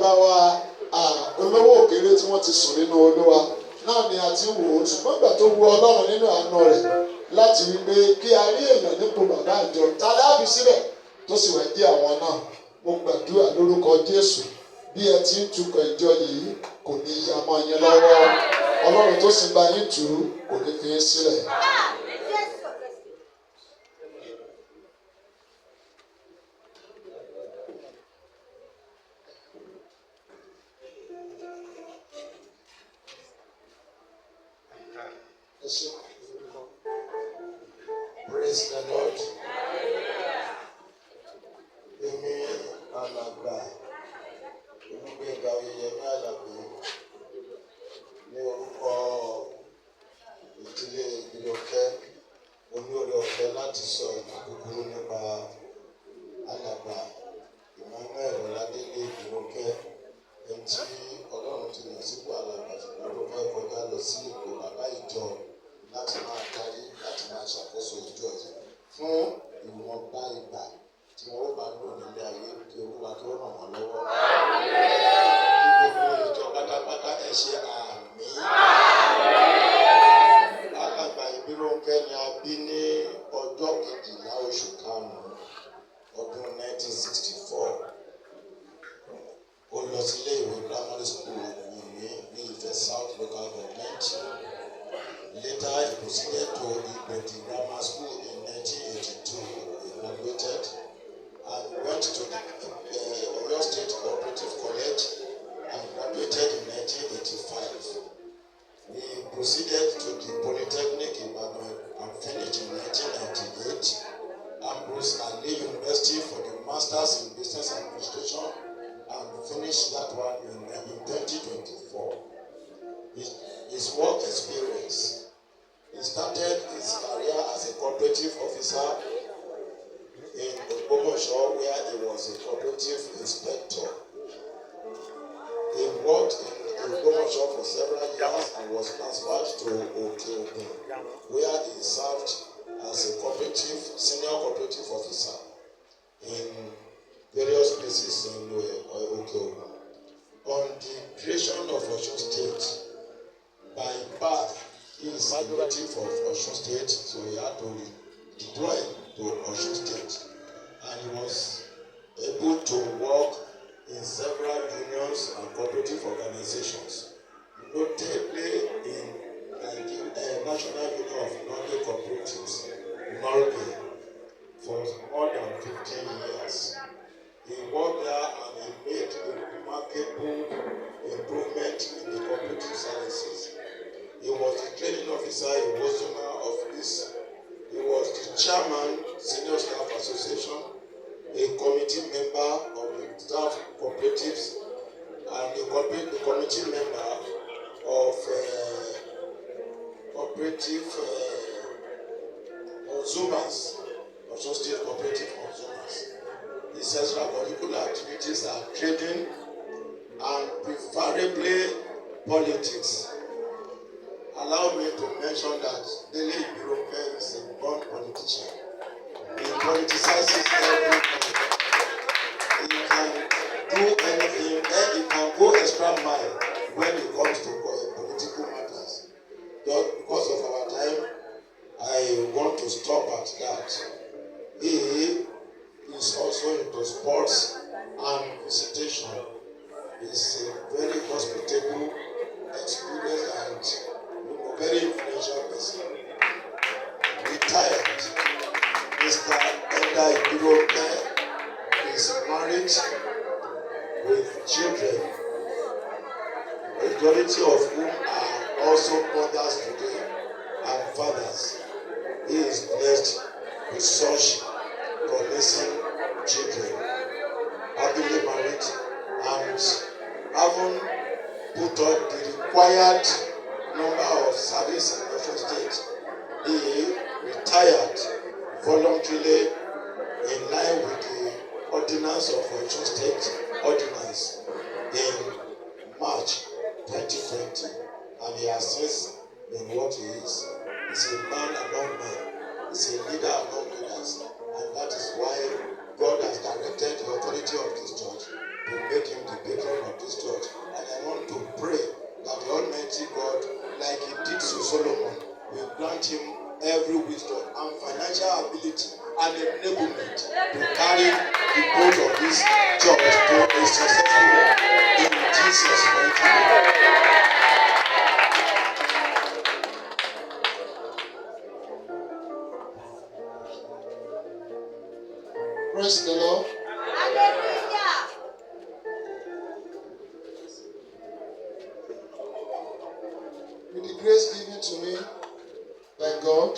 bàbá wa olówó òkèrè tí wọ́n ti sùn nínú Olúwa náà ni a ti wò ó, ṣùgbọ́n ìgbà tó wu Ọlọ́run nínú àánú rẹ̀ láti rí pé kí a rí èèyàn nípò bàbá àjọ ta láàbí síbẹ̀ tó sì wá dé àwọn náà. Mo gbàdúrà lórúkọ Jésù bí ẹ ti ń tukọ̀ ìjọ yìí kò ní yá mọ́ yín lọ́wọ́. Ọlọ́run tó sì bá yín tù ú kò ní fi yín sílẹ̀. Praise the Lord. Èmi alàgbà Olúgbénga Oyèyẹmí Àlàbí ní orúkọ ìdílé Ìbílọ̀kẹ́, mo ní oore ọ̀fẹ́ láti sọ ìtàn kúkúrú nípa alàgbà Emmanuel Ọládélé Ìbílọ̀kẹ́, ẹni tí Ọlọ́run ti yàn sípò alàgbà ṣùgbọ́n tó fẹ́ kọjá lọ sí ipò bàbá ìjọ láti máa darí láti máa ṣàkóso ìjọ yìí fún ìwọ̀nba ìgbà tí wọ́n bá lò nílé ayé, kí Olúwa kí ó ràn wọ́n lọ́wọ́. Kí gbogbo ìjọ pátápátá ẹ ṣe àmín. Alàgbà Ìbílọ̀kẹ́ ni a bí ní ọjọ́ 12 oṣù karùn-ún ọdún 1964. Ó lọ sí ilé ìwé primary school ní Ifẹ̀ South Local Government. Later, he proceeded to Igbeti Grammar School in 1982. He graduated and went to the Oyo State Cooperative College and graduated in 1985. He proceeded to the Polytechnic Ibadan and finished in 1998. Ambrose Ali University for the Masters in Business Administration and finished that one in 2024. His work experience. He started his career as a cooperative officer in Ogbomoso, where he was a cooperative inspector. He worked in Ogbomoso for several years and was transferred to Oke-Ogun, where he served as a senior cooperative officer in various places in Oke-Ogun. On the creation of Osun State, by birth, he is a native of Osun State, so he had to deploy to Osun State. And he was able to work in several unions and cooperative organizations, notably in the National Union of Norway Cooperatives, Norway, for more than 15 years. He worked there and he made a remarkable improvement in the cooperative services. He was the training officer in Wosona office. He was the chairman, Senior Staff Association, a committee member of the staff cooperatives, and the committee member of cooperative consumers, also state cooperative consumers. His extracurricular activities are trading and preferably politics. Allow me to mention that Dele Ìbílọ̀kẹ́ is a born politician. He politicizes everything. He can do anything, and he can go extra mile when it comes to political matters. Just because of our time, I want to stop at that. He is also into sports and visitation. He is a very hospitable, experienced, and very influential person. Retired, Mr. Eda Ìbílọ̀kẹ́ is married with children, majority of whom are also mothers today and fathers. He is blessed with such promising children, happily married, and having put up the required number of service in Osun State. He retired voluntarily in line with the ordinance of Osun State Ordinance in March 2020, and he has since been what he is. He's a man among men. He's a leader among leaders, and that is why God has directed the authority of this church to make him the patron of ability and enablement to carry the boat of this church to a successful one in Jesus' mighty name. Praise the Lord. Hallelujah. With the grace given to me by God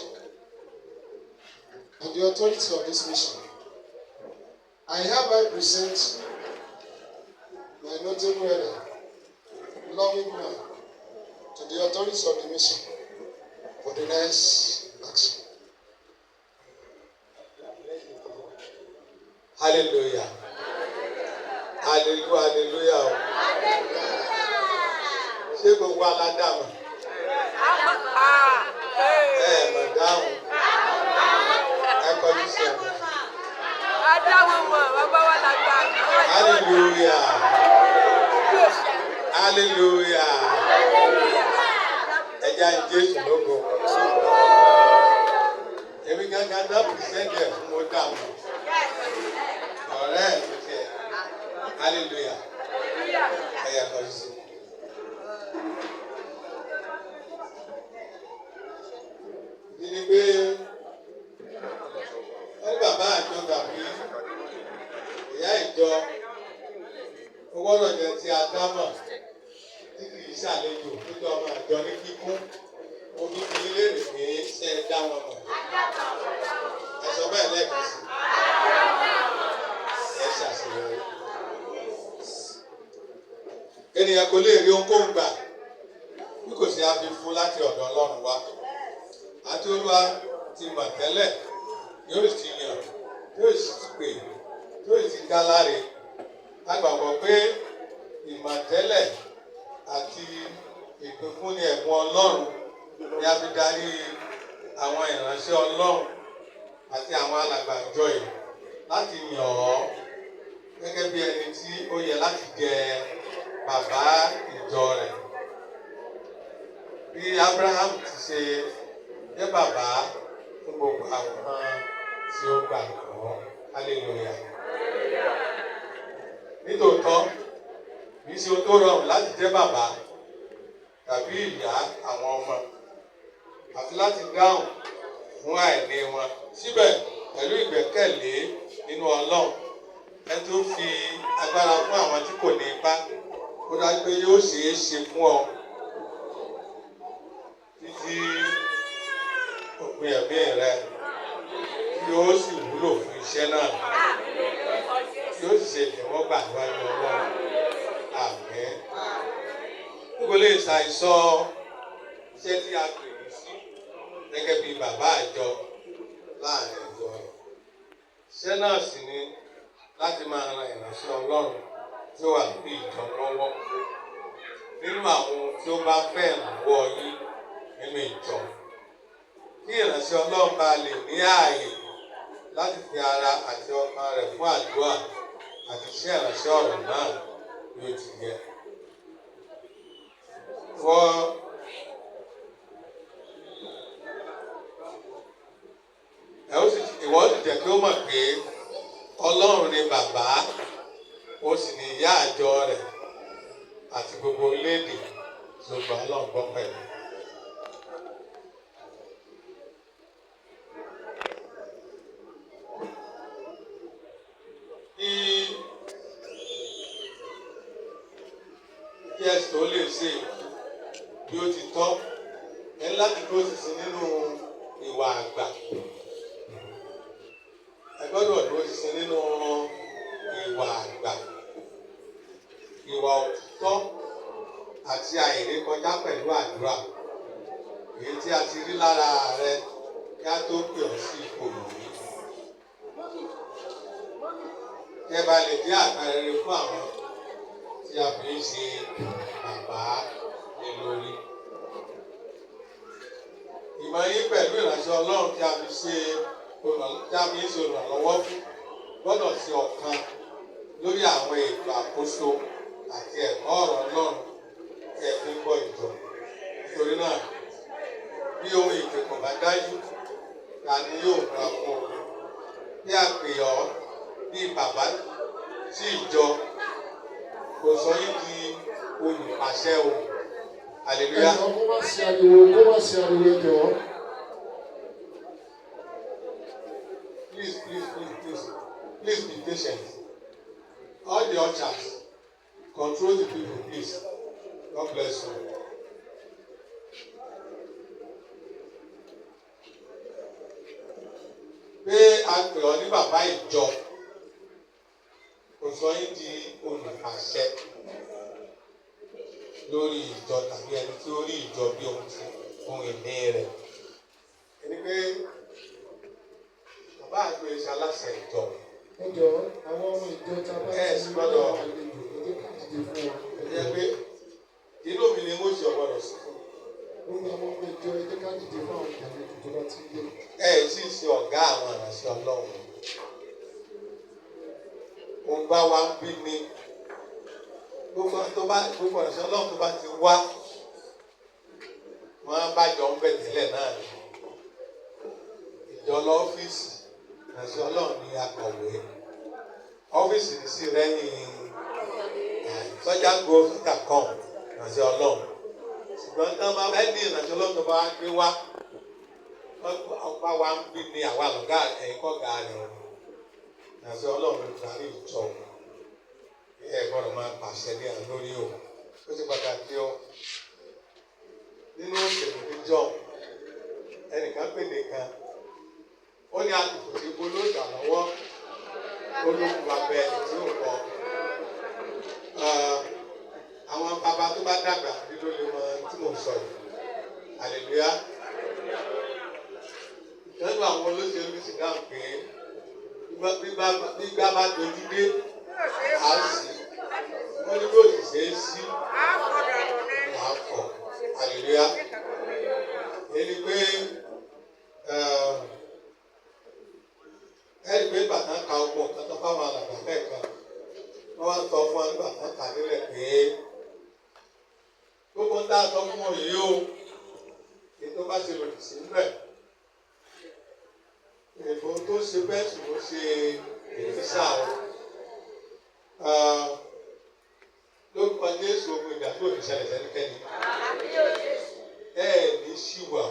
and the authority of this mission, I hereby present my notable elder, loving man, to the authorities of the mission for the next action. Hallelujah. Hallelujah. Hallelujah. Ṣé gbogbo aládàmọ̀? Mọ̀ dáhùn. Ẹ kọjú sí ọ̀nà. Hallelujah. Hallelujah. Ẹ jẹ́ àyìn Jésù lógo. Èmi gangan náà pìrìsẹ́ńtì ẹ̀ fún mo dáhùn. Ọ̀rẹ́ mi kẹ́. Hallelujah. Ẹ yẹ kọjú sí. Ní pé wọ́n ní bàbá àjọ tàbí ìyá ìjọ ó gbọ́dọ̀ jẹ́ ti adámọ̀ tí kì í ṣàlejò nítorí ọmọ àjọ ní kíkún omi kì í lérè pé ṣe é dá wọn mọ̀. Ẹ sọ bẹ́ẹ̀ lẹ́ẹ̀kan sí. Ẹ ṣàṣeyọrí. Ènìyàn kò lè rí ohunkóhun gbà bí kò sí àfi fún láti ọ̀dọ̀ Ọlọ́run wá. Àti Olúwa ti mọ̀ tẹ́lẹ̀ yóò sì yàn yóò sì pè yóò sì dá láre. A gbàgbọ́ pé ìmọ̀tẹ́lẹ̀ àti ìpínfúnni ẹ̀bùn Ọlọ́run ni a fi darí àwọn ìránṣẹ́ Ọlọ́run àti àwọn alàgbà ìjọ yìí láti yàn ọ́ gẹ́gẹ́ bí ẹni tí ó yẹ láti jẹ bàbá ìjọ rẹ̀. Bí Abraham ti ṣe jẹ́ bàbá fún gbogbo àwọn tí ó gbàgbọ́. Hallelujah. Nítòótọ́, kì í ṣe ohun tó rọrùn láti jẹ́ bàbá tàbí ìyá àwọn ọmọ àti láti dáhùn fún àìní wọn. Síbẹ̀, pẹ̀lú ìgbẹ́kẹ̀lé nínú Ọlọ́run, ẹni tó fi agbára fún àwọn tí kò ní ipá, ó dájú pé yóò ṣeé ṣe fún ọ títí òpin ẹ̀mí rẹ yóò sì wúlò fún iṣẹ́ náà. Yóò sì ṣe ìtẹ́wọ́gbà níwájú Ọlọ́run. Àmín. N kò lè ṣàìsọ iṣẹ́ tí a pè mí sí gẹ́gẹ́ bí bàbá àjọ láàrin ìjọ. Iṣẹ́ náà sì ni láti máa ran ìránṣẹ́ Ọlọ́run tí ó wà lórí ìjọ lọ́wọ́ nínú àwọn ohun tí ó bá fẹ́ ìrànwọ́ yín nínú ìjọ. Kí ìránṣẹ́ Ọlọ́run bá lè ní ààyè láti fi ara àti ọkàn rẹ̀ fún àdúrà àti iṣẹ́ ìránṣẹ́ ọ̀rọ̀ náà bí ó ti yẹ. Ìwọ sì jẹ́ kí ó mọ̀ pé Ọlọ́run ni bàbá, ó sì ní ìyá àjọ rẹ̀ àti gbogbo orílẹ̀-èdè tí ó gba Ọlọ́run gbọ́ pẹ̀lú. Kí ẹ̀sìn tó lè ṣe bí ó ti tọ́, ẹ láti kó sísìn nínú ìwà àgbà. Ẹ gbọ́dọ̀ dúró sísìn nínú ìwà àgbà, ìwà òtítọ́ àti àìrékọjá pẹ̀lú àdúrà. Èyí tí a ti rí lára rẹ kí a tó pè ọ́ sí ipò yìí. Kí ẹ bá lè jẹ́ àpẹẹrẹ fún àwọn tí a fi ń ṣe bàbá lé lórí. Ìmọ̀ yín pẹ̀lú ìránṣẹ́ Ọlọ́run tí a fi ń ṣe olùrànlọ́wọ́ fún gbọ́dọ̀ sí ọ̀kan lórí àwọn ètò àkóso àti ẹ̀kọ́ ọ̀rọ̀ Ọlọ́run tí ẹ fi ń gbọ́ ìjọ. Nítorí náà, bí ohun ìpè kò bá dájú, ta ni yóò múra fún ọ? sí ìjọ kò sọ yín di olùpàṣẹ o. Hallelujah. Ẹ̀jọ̀ kó má sí ariwo ẹ̀jọ̀. Please be patient. All the ushers, control the people, please. God bless you. Pé a pè ọ́ ní bàbá ìjọ kò sọ yín di olùpàṣẹ lórí ìjọ tàbí ẹni tí ó rí ìjọ bí ohun ìní rẹ̀. Ẹni pé bàbá àjọ iṣẹ́ aláṣẹ ìjọ. Ẹ̀jọ̀ àwọn ọmọ ìjọ tá a bá ti ní gbọ́dọ̀ àlejò èdè káàdì fún wọn. Ẹ pé inú mi ni mo ṣe ọgbọ́dọ̀ sí fún. Gbogbo àwọn ọmọ ìjọ èdè káàdì fún àwọn àlejò tó bá ti dé. Ẹ sì ṣe ọ̀gá àwọn ìránṣẹ́ Ọlọ́run. Òun bá wa ń bí ni gbogbo ìránṣẹ́ Ọlọ́run tó bá ti wá wọ́n bá jọ ń bẹ̀ tẹ́lẹ̀ náà ni. Ìjọ lọ́fíìsì ìránṣẹ́ Ọlọ́run ni akọ̀wé. Ọ́fíìsì ní sí rẹ́yìn sọ́jà ń gbọ́ sọ́jà kan ìránṣẹ́ Ọlọ́run. Ṣùgbọ́n tí wọ́n bá fẹ́ ní ìránṣẹ́ Ọlọ́run tó bá gbé wá ọba wa ń bí ni àwa lọ́gá ẹ̀yìn kọ́gà rẹ̀ ìránṣẹ́ Ọlọ́run darí ìjọ ẹ̀ gbọ́dọ̀ máa pàṣẹ ní àná lórí o. Ó ti pàtàkì o. Nínú òṣèlú níjọ́ ẹnìkan pè nìkan ó ní àtìkù tí bolóòjà lọ́wọ́ olókùn abẹ tí ó kọ àwọn bàbá tó bá dàgbà bí ló lè mọ tí mò ń sọ yìí. Hallelujah. Ìtọ́jú àwọn olóṣèlú ti dáhùn pé gbígbá bá dojú dé á sì wọ́n ní bí òṣìṣẹ́ sí àkọ́. Hallelujah. Ẹni pé bàtà ka ọgbọ̀n kan tó fáwọn alàgbà lẹ́ẹ̀kan wọ́n wá ń sọ fún wa nígbà tó kà nílẹ̀ pé gbogbo ń dá sọ fún wọn yìí o ètò bá ṣe lòdì sí níbẹ̀ èbó tó ṣe bẹ́ẹ̀ sì ló ṣe ìfisà o lórúkọ Jésù ogun ìjà tó ní ṣẹlẹ̀ sẹ́nikẹ́ni ní ṣìwà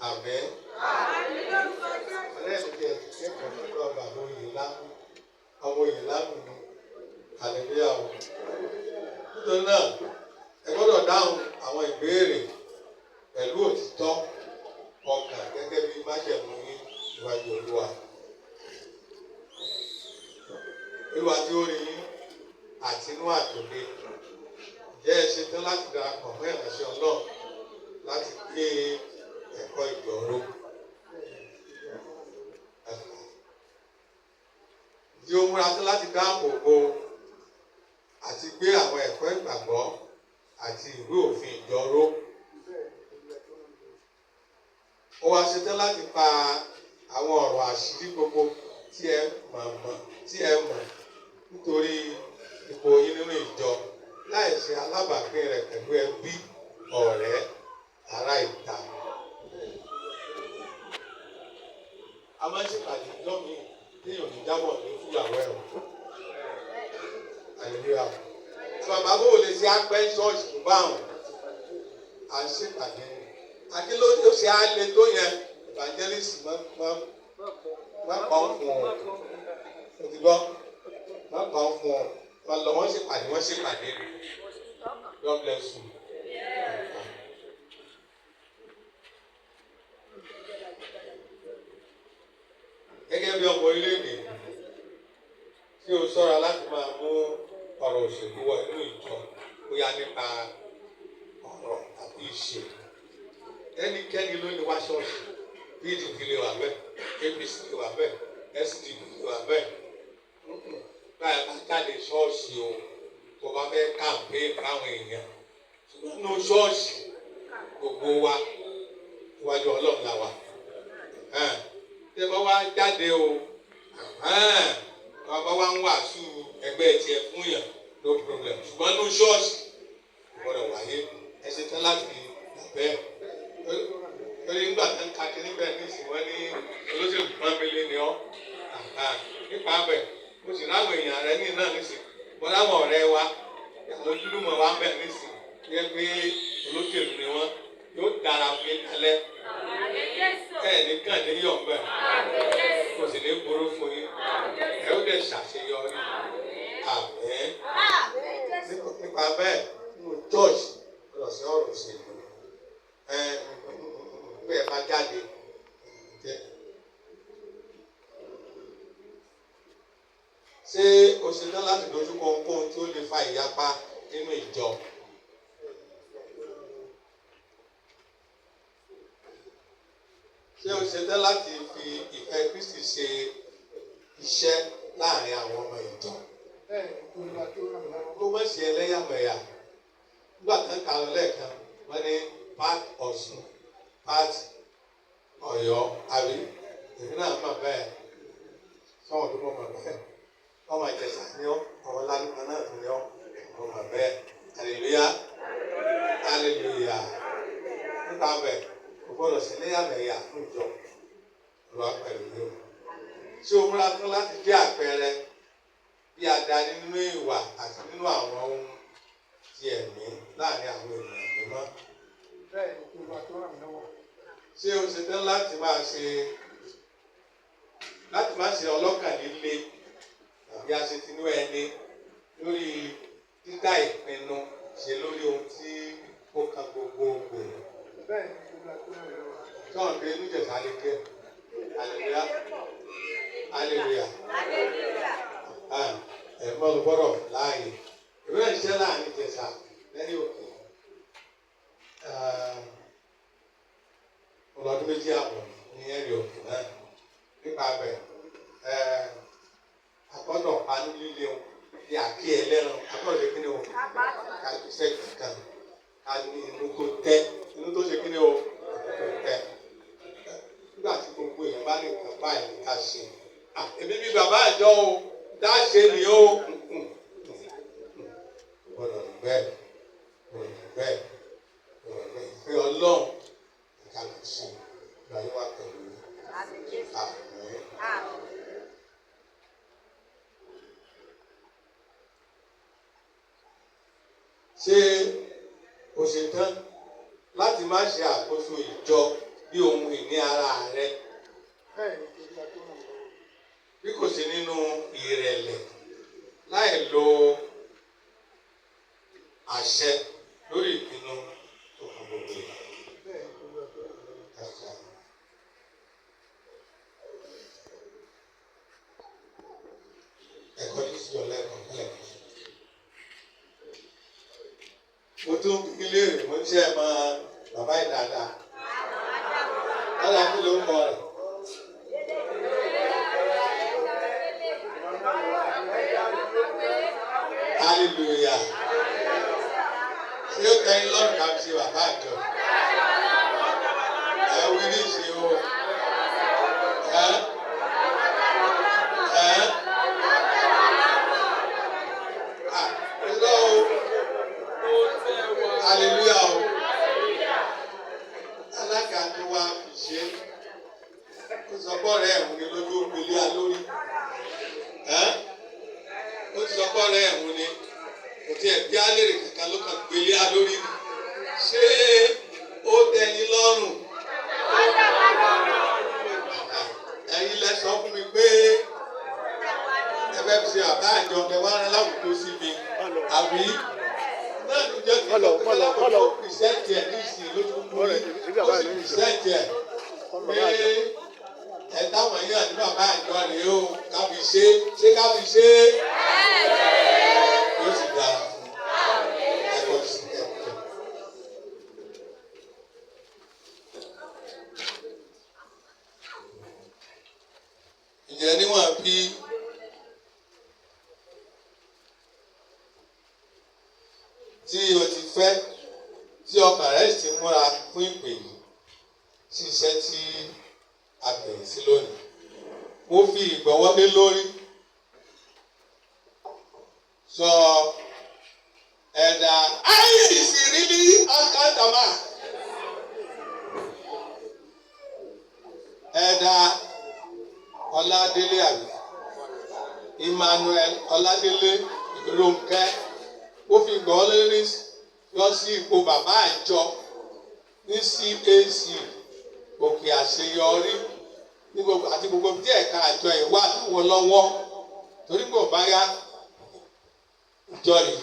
àmín. Kẹ́kọ̀ọ́ nípa ọba àwọn òye lámù ni hallelujah o. Nítorí náà ẹ gbọ́dọ̀ dáhùn àwọn ìbéèrè pẹ̀lú òtítọ́ ọkàn gẹ́gẹ́ bí májẹ̀mú yín níwájú Olúwa. Olúwa tí ó rí yín àtinú àtòlé jẹ́ ẹ ṣetán láti darapọ̀ mọ́ ìránṣẹ́ Ọlọ́run láti gbé ẹ̀kọ́ ìgbọ̀nró. Tí ó múra sí láti dáàbò bo àti gbé àwọn ẹ̀kọ́ ìgbàgbọ́ àti ìwé òfin ìjọ ró. Ó wá ṣetán láti pa àwọn ọ̀rọ̀ àṣírí gbogbo tí ẹ mọ̀ nítorí ipò yín nínú ìjọ láì ṣe alábàápín rẹ̀ pẹ̀lú ẹbí, ọ̀rẹ́, ará ìta. A máa ń ṣèpàdé ìjọ mi téèyàn ní jábọ̀ ní fúyàwó ẹ̀rọ. Hallelujah. Bàbá bò lè ṣe apẹ́ ṣọ́ọ̀ṣì tó bá wọn. À ń ṣèpàdé. Akílódé ó ṣe á le tó yẹn. Evangelist má kàn fún ọ. O ti gbọ́? Má kàn fún ọ. Wọ́n lọ wọ́n ṣèpàdé. God bless you. Gẹ́gẹ́ bí ọmọ orílẹ̀-èdè tí o ṣọ́ra láti máa mú ọ̀rọ̀ òṣèlú wọ inú ìjọ bóyá nípa ọ̀rọ̀ tàbí ìṣe. Ẹnikẹ́ni ló ní wá ṣọ́ọ̀ṣì, PDP lè wà bẹ́ẹ̀, APC lè wà bẹ́ẹ̀, SDP lè wà bẹ́ẹ̀. Báyìí bá jáde ṣọ́ọ̀ṣì o, tó bá fẹ́ campaign fáwọn èèyàn. Ṣùgbọ́n nínú ṣọ́ọ̀ṣì gbogbo wa iwájú Ọlọ́run la wà. Tẹ́ bá wá jáde o, bàbá wa ń wàásù ẹgbẹ́ tiẹ̀ fún yàn no problem. Ṣùgbọ́n nínú ṣọ́ọ̀ṣì gbọ́dọ̀ wáyé ẹ ṣe tán láti bẹ́ẹ̀. Torí nígbà tó ń ka kiri bẹ́ẹ̀ ní ìsìn wọn ní olóṣèlú pọ́nbélé ni ọ́. Nípa bẹ̀ ó mo sì láwọn èèyàn rẹ ní náà nísìnyí mo láwọn ọ̀rẹ́ wa àwọn ojúlùmọ̀ wa bẹ̀ nísìnyí yẹ pé olóṣèlú ni wọ́n yóò dára fún yín kálẹ̀ ní kàdé yọ̀ ń bẹ̀ kò sì ní burú fún yín ó dẹ̀ ṣàṣeyọrí àmín. Nípa bẹ́ẹ̀ nínú church lọ sí ọ̀rọ̀ òṣèlú pé ẹ máa jáde ṣé o ṣe tán láti dojú kọ ohunkóhun tí ó lè fa ìyapa nínú ìjọ? Ṣé o ṣe tán láti fi ìfẹ́ Kristi ṣe iṣẹ́ láàrin àwọn ọmọ ìjọ? Kó má ṣe ẹlẹ́yàmẹ̀yà. Nígbà kan kà lọ lẹ́ẹ̀kan wọ́n ní part Ọ̀ṣun part Ọ̀yọ́ àbí èmi náà mọ̀ bẹ́ẹ̀ sọ́wọ́n tó mọ̀ bẹ́ẹ̀ ọmọ Ìjẹ̀ṣà ni ọ́ ọmọ lálùkọ náà tó ní ọ́ ọmọ bẹ́ẹ̀ hallelujah hallelujah. Nípa bẹ́ẹ̀ kò gbọ́dọ̀ sí ẹlẹ́yàmẹ̀yà fún ìjọ lọ́wọ́ pẹ̀lú yóò. Ṣé o múra tán láti jẹ́ àpẹẹrẹ bí adarí nínú ìwà àti nínú àwọn ohun ti ẹ̀mí láàrin àwọn ènìyàn mímọ́? Bẹ́ẹ̀ni, kí n bá tó ràn mí lọ́wọ́. Ṣé o ṣe tán láti máa ṣe ọlọ́kàn líle tàbí aṣètinú ẹni lórí dídá ìpinnu ṣe lórí ohun tí ó kan gbogbogbò? Bẹ́ẹ̀ni, kí n bá tó ràn mí lọ́wọ́. Sọ̀rọ̀ pé inú Ìjẹ̀ṣà lè gẹ̀. Hallelujah. Hallelujah. Ẹ̀gbọ́n ló gbọ́dọ̀ láàyè. Ìwé ìṣẹ́ láàrin Ìjẹ̀ṣà lẹ́yìn òkè. Ọlọ́dún méjì àbọ̀ ní ẹ̀rì òkè náà. Nípa bẹ̀ agbọ́dọ̀ panú líle o bí àkí ẹlẹ́ran agbọ́dọ̀ ṣe kíni o ká ṣiṣẹ́ kankan ká ní inú tó tẹ́ inú tó ṣe kíni o tó tẹ́. Nígbà tí gbogbo èèyàn bá lè kàn báyìí ká ṣe. Èmi bí bàbá àjọ o dáṣe ni o. Gbọ́dọ̀ bẹ́ẹ̀ bẹ́ẹ̀ ìfẹ́ Ọlọ́run ká lè ṣe ìgbàlú wa pẹ̀lú àmín. Ṣé o ṣe tán láti má ṣe àkóso ìjọ bí ohun ìní ara rẹ? Bẹ́ẹ̀ni, kí n bá tó ràn mí lọ́wọ́. Bí kò sí nínú ìrẹ̀lẹ̀ láì lo àṣẹ lórí ìpinnu tó kàn gbogbo ìgbà. Bẹ́ẹ̀ni, kí n bá tó ràn mí lọ́wọ́. Ẹ̀kọ́ ní sí ọ̀la ẹ̀kọ́ kẹ́lẹ̀. Mo tún kílé rè mo ń ṣe ẹ̀ máa bàbá yìí dáadáa. Ọ̀la kí ló ń bọ̀ rẹ̀? Hallelujah. Ṣé ó tẹ́yìn lọ́rùn ká fi ṣe bàbá àjọ? Ẹ wí ní ìṣe o. Hallelujah o. Alága tó wá fi ṣe ó sọ bọ́ọ̀rẹ́ ẹ̀hún ni lójú ògbélé alórí. Ó ti sọ bọ́ọ̀rẹ́ ẹ̀hún ni kò tí ẹ̀ bí alérè kankan ló kàn gbélé alórí ni. Ṣé ó tẹ́yìn lọ́rùn? Ẹ̀yin lẹ sọ fún mi pé ẹ fẹ́ fi ṣe àbá àjọ ẹ wá rán láwùjọ sí mi àbí náà ní jẹ́ kí ọ̀pọ̀lọpọ̀ pìrìsẹ́ǹtì ẹ̀ ní ìsìn lójú mú mi ó sì pìrìsẹ́ǹtì ẹ̀ pé ẹ táwọn èèyàn ní bàbá àjọ rèé o ká fi ṣe ṣé ká fi ṣe yóò sì dára fún ẹ̀kọ́ sí ẹ̀kọ́. Ìjẹ́ níwọ̀n bí tí o ti fẹ́ tí ọkàn rẹ̀ ti múra fún ìpè yìí sí iṣẹ́ tí a bẹ̀rẹ̀ sí lónìí. Mo fi ìgbọ̀wọ́ lé lórí sọ ẹ̀dá ayé ìsìnrílí akátàmá ẹ̀dá Ọládélé àbí Emmanuel. Ọládélé Rónkẹ́ ó fi gbọ́ lórí lọ sí ipò bàbá àjọ ní CAC Òkè Àṣeyọrí ní gbogbo àti gbogbo tí ẹ̀ka àjọ ẹ̀ wà lọ́wọ́lọ́wọ́ torí kò bá yá ìjọ yìí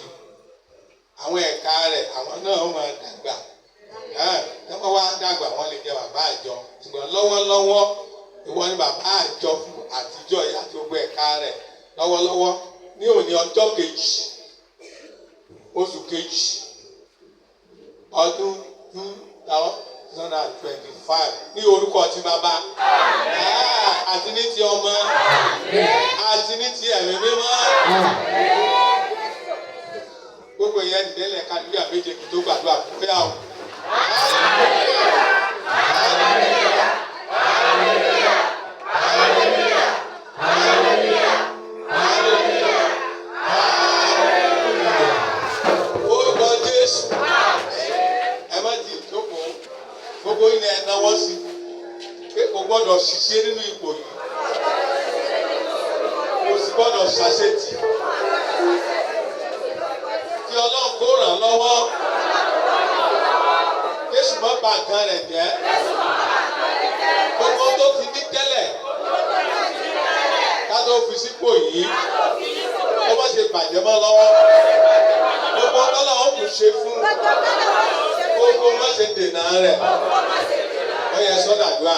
àwọn ẹ̀ka rẹ̀ àwọn náà máa dàgbà wọ́n wá dàgbà wọ́n lè jẹ bàbá àjọ ṣùgbọ́n lọ́wọ́lọ́wọ́ ìwọ ni bàbá àjọ fún àtijọ́ yìí àti gbogbo ẹ̀ka rẹ̀ lọ́wọ́lọ́wọ́ ní òní ọjọ́ kejì oṣù kejì ọdún 2025 ní orúkọ ti bàbá àti ní ti ọmọ àti ní ti ẹ̀mí mímọ́ gbogbo ìyẹn ìdílé kàdúrà méje kí tó gbàdúrà fún fẹ́ àwọn. Orúkọ Jésù ẹ má di ìjókòó gbogbo ilẹ̀ ẹ̀ náwó sí pé kò gbọ́dọ̀ ṣiṣẹ́ nínú ipò yìí kò sì gbọ́dọ̀ ṣàṣetì kí Ọlọ́run kó ràn lọ́wọ́ Jésù má bà nǹkan rẹ̀ jẹ́ gbogbo tó ti ní tẹ́lẹ̀ ká tó fi sípò yìí kó má ṣe bàjẹ́ mọ́ lọ́wọ́ gbogbo Ọlọ́run kò ṣe fún gbogbo má ṣe dènà rẹ̀ ó yẹ sọ́dàdúrà.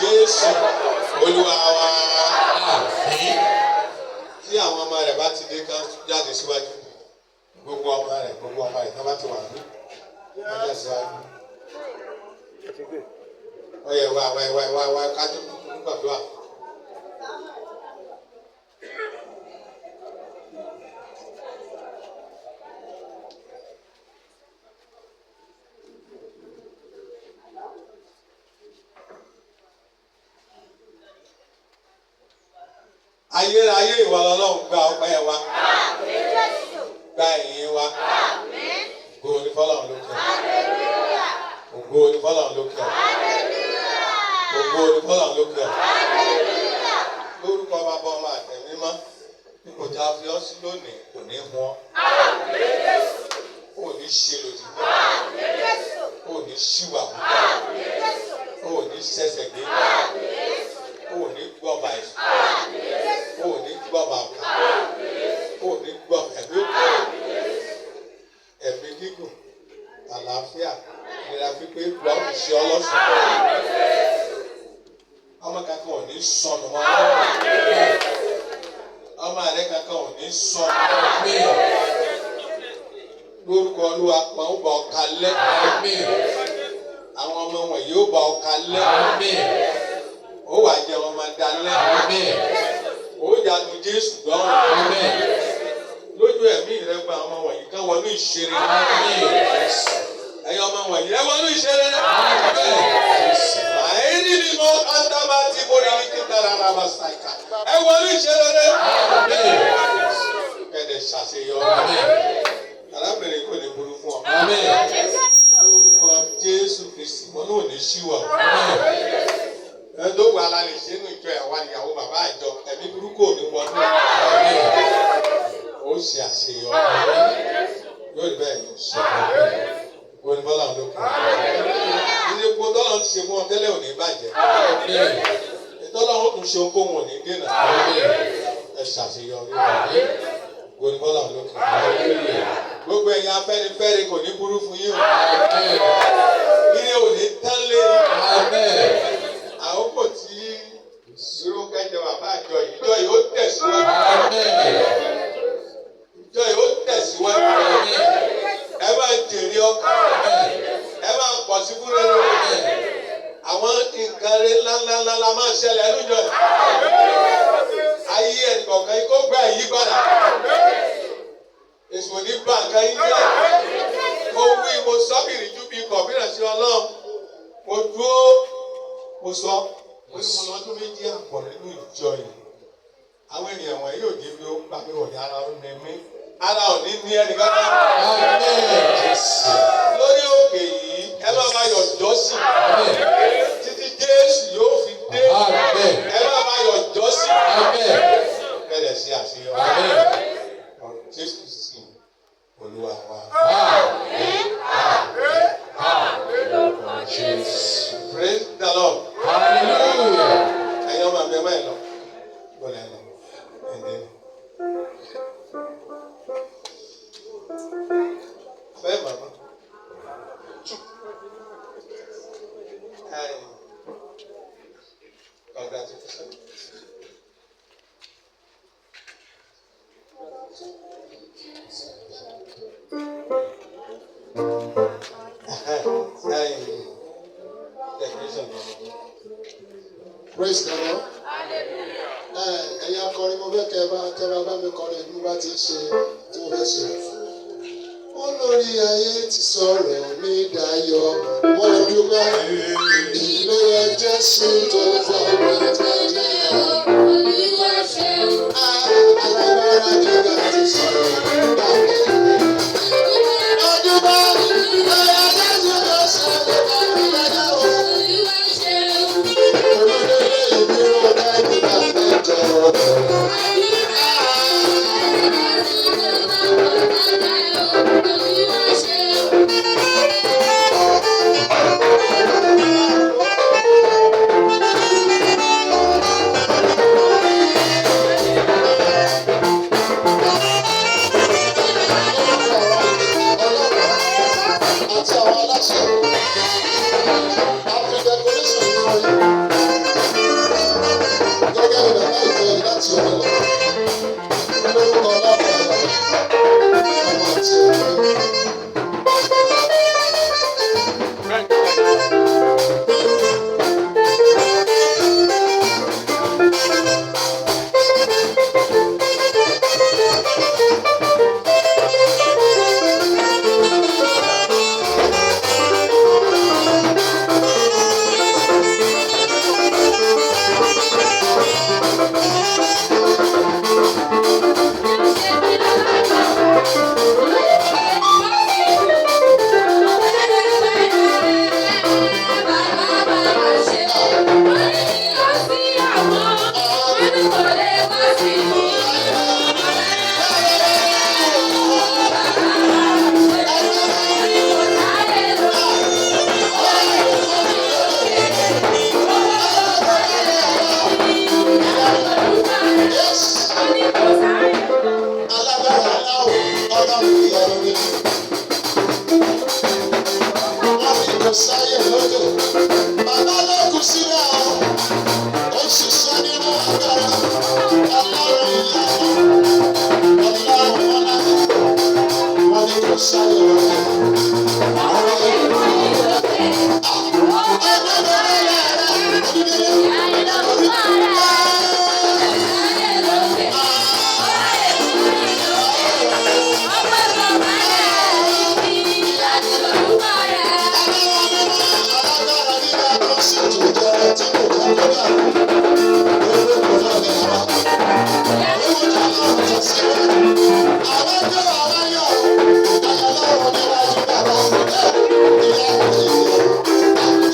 Jésù Olúwa wa tí àwọn ọmọ rẹ̀ bá ti dé ká jáde síwájú gbogbo ọmọ rẹ̀ tó bá ti wà ní ọjọ́ síwájú. Ó yẹ wá kájú gbàdúrà. Ayérayé ìwà Ọlọ́run gba ọpẹ́ wa. Gba ìyìn wa. Ògo ni fọ́lọ́run lókè. Ògo ni fọ́lọ́run lókè. Ògo ni fọ́lọ́run lókè. Lórúkọ Bàbá Ọmọ àtẹ̀mí mímọ́ ipò tí a fi ọ́ sí lónìí kò ní hún ọ́. Kò ní ṣe lòdì mọ́. Kò ní ṣìwà mọ́. Kò ní ṣẹ̀ṣẹ̀ gbé. Kò ní gbọ́ báyìí. Kò ní gbọ́ bàbá. Kò ní gbọ́ ẹ̀mí òkú. Ẹ̀mí gígùn, àlàáfíà, ìlera pípé gbọ́ ìṣe ọlọ́sàn. Ọmọ kankan ò ní sọnù wọn lọ́wọ́. Ọmọ rẹ kankan ò ní sọnù wọn. Lórúkọ Olúwa pọ̀ ó bá ọ kalẹ̀. Àwọn ọmọ wọ̀nyí ó bá ọ kalẹ̀. Ó wà jẹ́ wọn máa dalẹ̀. Ó yàtọ̀ Jésù gbọ́n. Lójú ẹ̀mí rẹ gba ọmọ wọ̀nyí ká wọnú ìṣeré. Ẹ̀yin ọmọ wọ̀nyí ẹ wọnú ìṣeré. Àìrí ni mo ádámà tí mo rí ní kíkà rárá bá ṣàìkà. Ẹ wọnú ìṣeré. Kẹ̀dẹ̀ ṣàṣeyọrí. Arábìnrin kò ní burú fún ọ. Lórúkọ Jésù Kristi wọn náà ní ṣíwọ̀. Ẹ̀dọ́ wà lálẹ́ ṣe nínú ìjọ àwa ìyàwó bàbá àjọ ẹ̀mí burúkú ò ní wọnú. Ó ṣe àṣeyọrí. Yóò bẹ́ẹ̀ ní ṣe. Wọ́n ní bọ́lá lókè. Ilé epo tọ́lá ti ṣe fún ọ tẹ́lẹ̀ ò ní bàjẹ́. Ìtọ́lá ó tún ṣe ohunkóhun ò ní dènà. Ẹ ṣàṣeyọrí. Wọ́n ní bọ́lá lókè. Gbogbo ẹ̀yin Afẹ́nifẹ́re kò ní burú fún yín o. Ilé ò ní tán lé. Àkókò tí Rónkẹ́ jẹ bàbá àjọ yìí, ìjọ yìí ó tẹ̀síwájú. Ìjọ yìí ó tẹ̀síwájú. Ẹ máa jèrè ọkàn. Ẹ máa pọ̀ sí fún rere. Àwọn nǹkan rẹ̀ ńláńlá máa ń ṣẹlẹ̀ lójọ́ yìí. Ayé ẹnìkọ̀ọ̀kan yìí kó gbà ìyípadà. Èso ní bá nǹkan yín jẹ́. Mo wí mo sọ́bìrì ju bí kọ̀bíràn sí Ọlọ́run. mo dúró mo sọ mo ní mo lọ́dún méjì àpọ̀ nínú ìjọ yìí àwọn ènìyàn wọ̀nyí yóò dé bí ó gbà mí wọ̀ ní ara ó ní mí ara ò ní ní ẹnìkan náà lórí òkè yìí ẹ máa máa yọ̀ jọ́sìn títí Jésù yóò fi dé ẹ máa máa yọ̀ jọ́sìn bẹ̀rẹ̀ sí àṣeyọrí Jésù sí Olúwa wa. Praise the Lord. Hallelujah. Ẹ̀yin ọmọ àgbẹ̀ máa ń lọ. Bọ́lá ẹ̀ lọ. Ẹ̀dẹ́. Fẹ́ màmá. Congratulations. Praise the Lord. Ẹ̀yin akọrin mo fẹ́ kẹ́ bá mi kọrin bí mo bá ti ṣe tí mo fẹ́ ṣe. Olórí ayé ti sọ̀rọ̀ mi dayọ̀, mo dúpẹ́ ilé Jésù tó fọwọ́ tẹ́lẹ̀. Olúwa ṣeun. Alágbára gíga ti sọ̀rọ̀ mi dayọ̀. Mo dúpẹ́ ilé Jésù tó sọ̀rọ̀ mi dayọ̀. Olúwa ṣeun. Olórí ìbírò dájú bá mẹ́jọ. Àti àwọn aláṣẹ, àfi decoration fún yín. Gẹ́gẹ́ bí bàbá ìjọ yìí láti òní lọ. Lórúkọ ọlọ́run ọ̀la, ọmọ àti ẹ̀mí. Alágbára aláwọ̀ ọlọ́run ìyanu ni. Wọ́n fi kò sáyè lókè. Bàbá ló kù sílẹ̀ o. Ó ṣiṣẹ́ nínú agbára. Ọlọ́run ìyanu. Ọlọ́run ọlá. Wọ́n ní kò sáyè lókè. Àwọn alágbára nígbà tó sì tún jẹ́ tí kò ká kọ́dà. Orúkọ náà ni àwọn. Orúkọ náà ti sílẹ̀. Àwọn tó àwọn yọ̀. Ọlọ́run níwájú bàbá. Ìyá òjì yọ̀.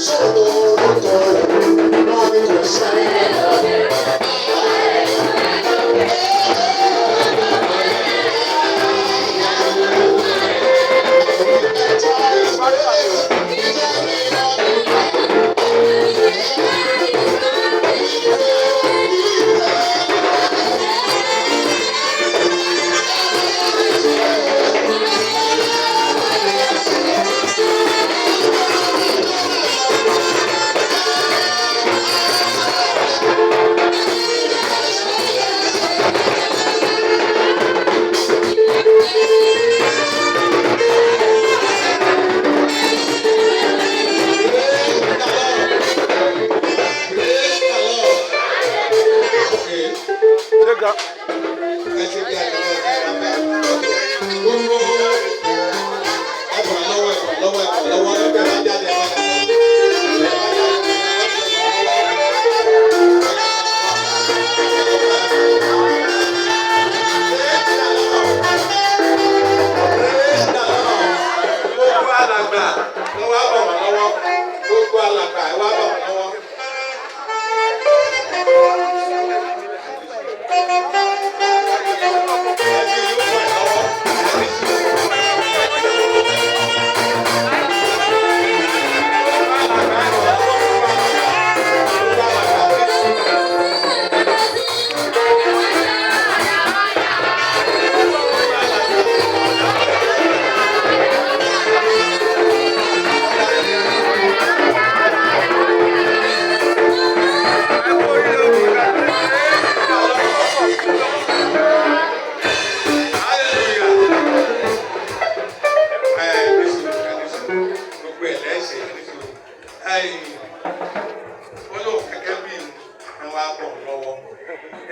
Sọ̀rọ̀ orúkọ rẹ̀. Wọ́n ní kò sáyè lókè. Lọ́wọ́ ẹ̀kọ́ lọ́wọ́ ẹ̀kọ́ lọ́wọ́ ẹ̀kọ́ jáde.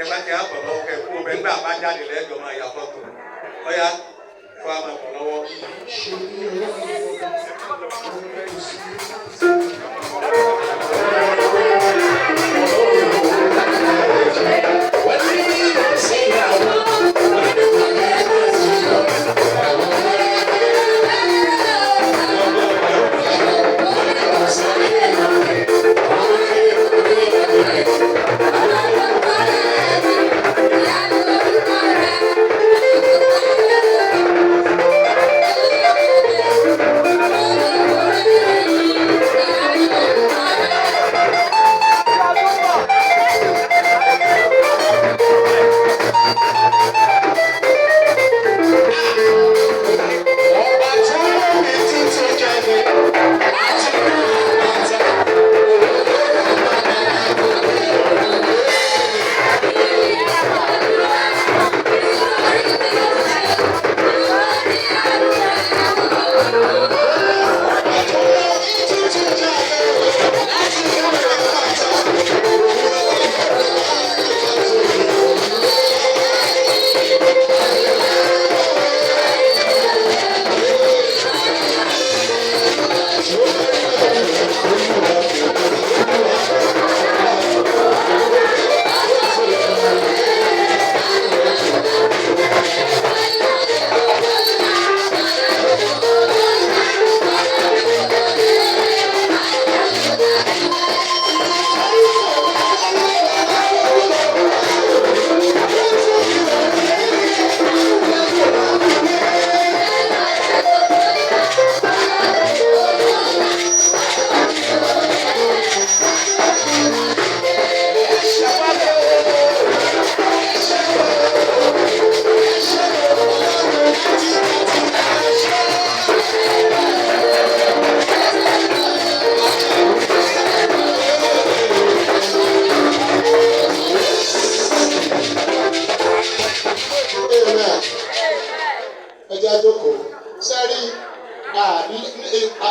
ẹ bá ti àbọ̀ lọ́wọ́ kẹ́ kú ọbẹ̀ ńgbà bá jáde lẹ́jọ́ máa yà fọ́tò ọ̀yá fún àmọ̀ bọ̀ lọ́wọ́.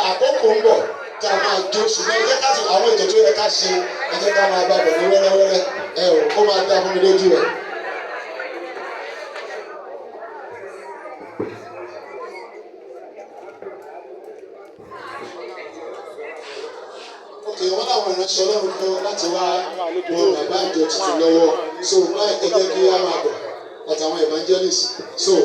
àkókò ń bọ̀ tá a máa jó ṣùgbọ́n ẹ jẹ́ ká àwọn ètò tó yẹ ká ṣe ẹ jẹ́ ká máa bá bọ̀ ní wẹ́rẹ́wẹ́rẹ́ ẹ ò kó máa dá fún mi lójú ẹ. òkè wọn làwọn ìránṣẹ́ Ọlọ́run kan láti wá wọn bàbá àjọ tuntun lọ́wọ́ so báyìí ẹ jẹ́ kí á máa bọ̀ àtàwọn evangelist so.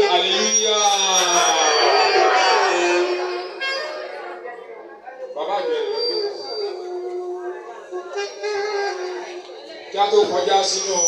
Hallelujah. tó kọjá sínú